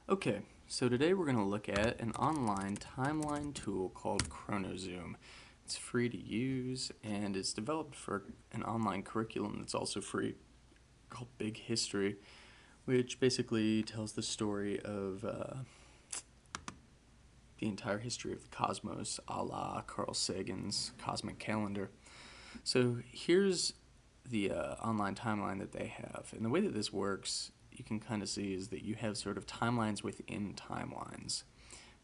Okay, so today we're going to look at an online timeline tool called Chronozoom. It's free to use and it's developed for an online curriculum that's also free called Big History, which basically tells the story of the entire history of the cosmos, a la Carl Sagan's cosmic calendar. So here's the online timeline that they have. And the way that this works, you can kind of see, is that you have sort of timelines within timelines.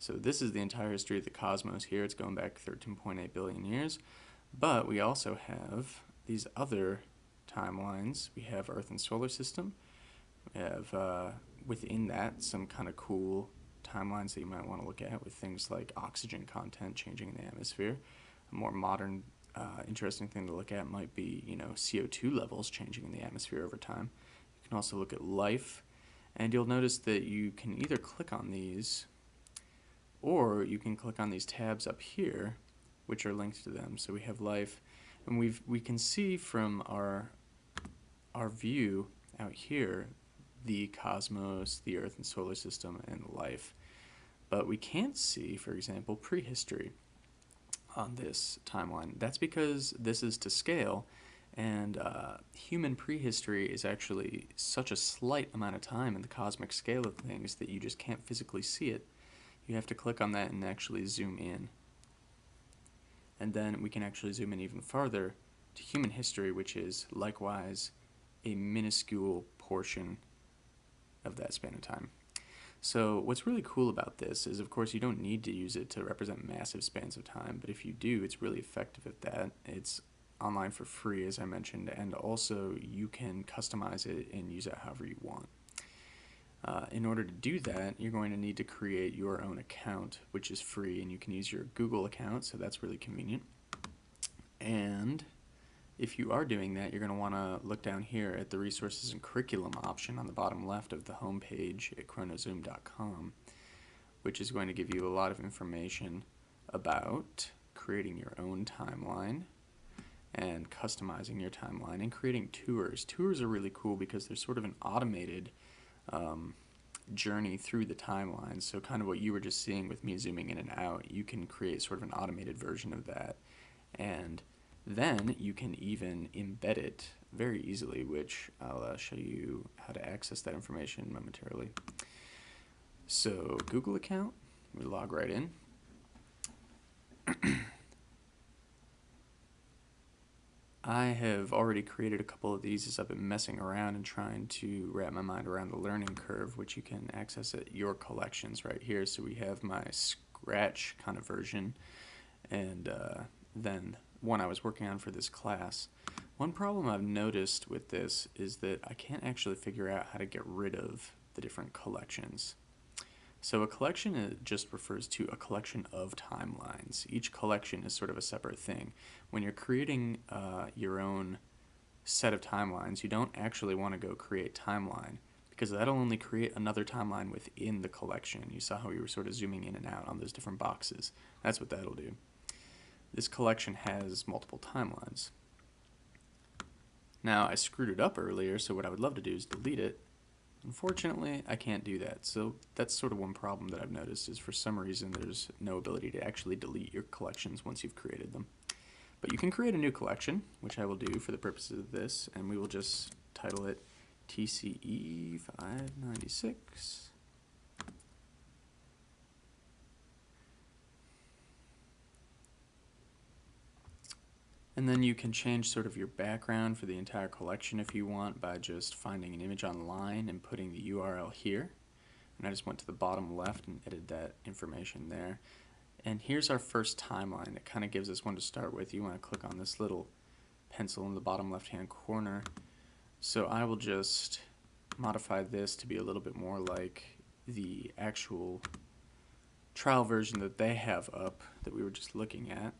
So this is the entire history of the cosmos here. It's going back 13.8 billion years. But we also have these other timelines. We have Earth and solar system. We have within that some kind of cool timelines that you might want to look at with things like oxygen content changing in the atmosphere. A more modern, interesting thing to look at might be, CO2 levels changing in the atmosphere over time. You can also look at life, and you'll notice that you can either click on these or you can click on these tabs up here, which are linked to them. So we have life, and we can see from our view out here the cosmos, the Earth and solar system, and life. But we can't see, for example, prehistory on this timeline. That's because this is to scale, and human prehistory is actually such a slight amount of time in the cosmic scale of things that you just can't physically see it. You have to click on that and actually zoom in. And then we can actually zoom in even farther to human history, which is likewise a minuscule portion of that span of time. So what's really cool about this is, of course, you don't need to use it to represent massive spans of time, but if you do, it's really effective at that. It's online for free, as I mentioned, and also you can customize it and use it however you want. In order to do that, you're going to need to create your own account, which is free, and you can use your Google account, so that's really convenient. And if you are doing that, you're going to want to look down here at the resources and curriculum option on the bottom left of the home page at chronozoom.com, which is going to give you a lot of information about creating your own timeline and customizing your timeline and creating tours. Tours are really cool because they're sort of an automated journey through the timeline. So kind of what you were just seeing with me zooming in and out, you can create sort of an automated version of that. And then you can even embed it very easily, which I'll show you how to access that information momentarily. So Google account, we log right in. I have already created a couple of these as I've been messing around and trying to wrap my mind around the learning curve, which you can access at your collections right here. So we have my Scratch kind of version, and then one I was working on for this class. One problem I've noticed with this is that I can't actually figure out how to get rid of the different collections. So a collection just refers to a collection of timelines. Each collection is sort of a separate thing. When you're creating your own set of timelines, you don't actually want to go create timeline, because that'll only create another timeline within the collection. You saw how we were sort of zooming in and out on those different boxes. That's what that'll do. This collection has multiple timelines. Now, I screwed it up earlier, so what I would love to do is delete it. Unfortunately, I can't do that. So that's sort of one problem that I've noticed, is for some reason there's no ability to actually delete your collections once you've created them. But you can create a new collection, which I will do for the purposes of this, and we will just title it TCE 596. And then you can change sort of your background for the entire collection if you want by just finding an image online and putting the URL here. And I just went to the bottom left and edited that information there. And here's our first timeline. It kind of gives us one to start with. You want to click on this little pencil in the bottom left-hand corner. So I will just modify this to be a little bit more like the actual trial version that they have up that we were just looking at,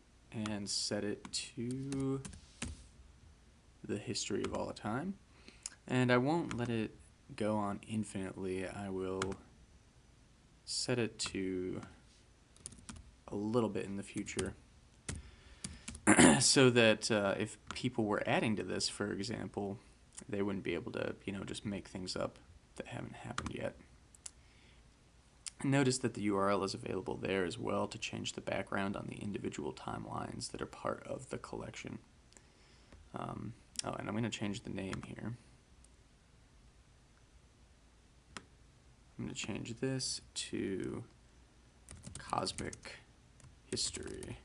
and set it to the history of all the time. And I won't let it go on infinitely. I will set it to a little bit in the future so that if people were adding to this, for example, they wouldn't be able to, just make things up that haven't happened yet. Notice that the URL is available there as well to change the background on the individual timelines that are part of the collection. Oh, and I'm going to change the name here. I'm going to change this to Cosmic History.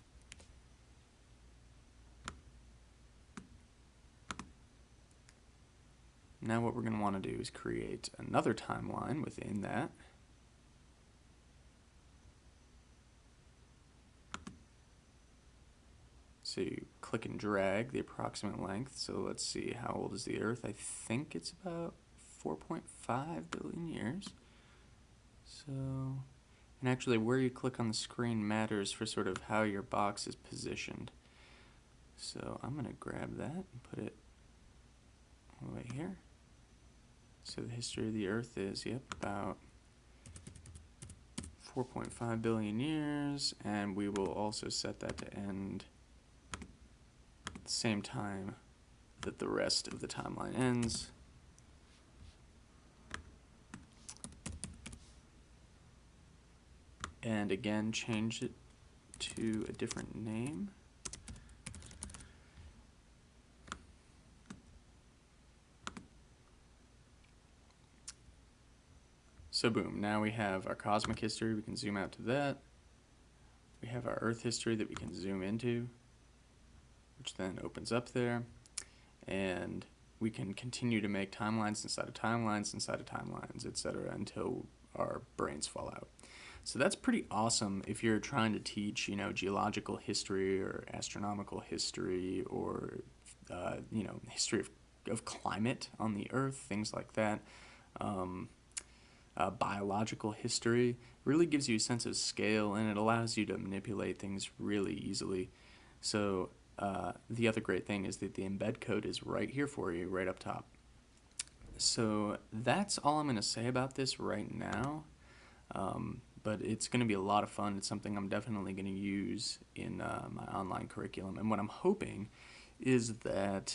Now what we're going to want to do is create another timeline within that. So you click and drag the approximate length. So let's see, how old is the Earth? I think it's about 4.5 billion years. So, and actually where you click on the screen matters for sort of how your box is positioned. So I'm going to grab that and put it all the way here. So the history of the Earth is, yep, about 4.5 billion years, and we will also set that to end at the same time that the rest of the timeline ends. And again, change it to a different name. So boom, now we have our cosmic history, we can zoom out to that. We have our Earth history that we can zoom into, which then opens up there. And we can continue to make timelines inside of timelines inside of timelines, etc., until our brains fall out. So that's pretty awesome if you're trying to teach, geological history or astronomical history or, history of climate on the Earth, things like that. Biological history really gives you a sense of scale, and it allows you to manipulate things really easily. So the other great thing is that the embed code is right here for you, right up top. So that's all I'm going to say about this right now, but it's going to be a lot of fun. It's something I'm definitely going to use in my online curriculum, and what I'm hoping is that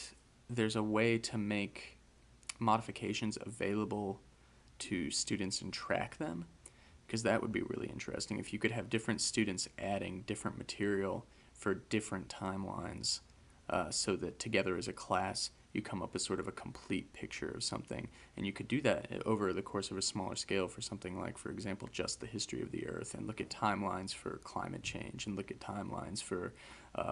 there's a way to make modifications available to students and track them, because that would be really interesting if you could have different students adding different material for different timelines, so that together as a class you come up with sort of a complete picture of something, and you could do that over the course of a smaller scale for something like, for example, just the history of the Earth, and look at timelines for climate change, and look at timelines for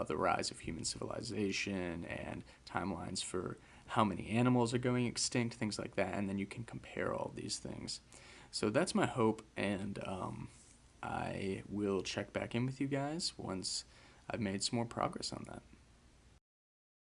the rise of human civilization, and timelines for how many animals are going extinct, things like that, and then you can compare all these things. So that's my hope, and I will check back in with you guys once I've made some more progress on that.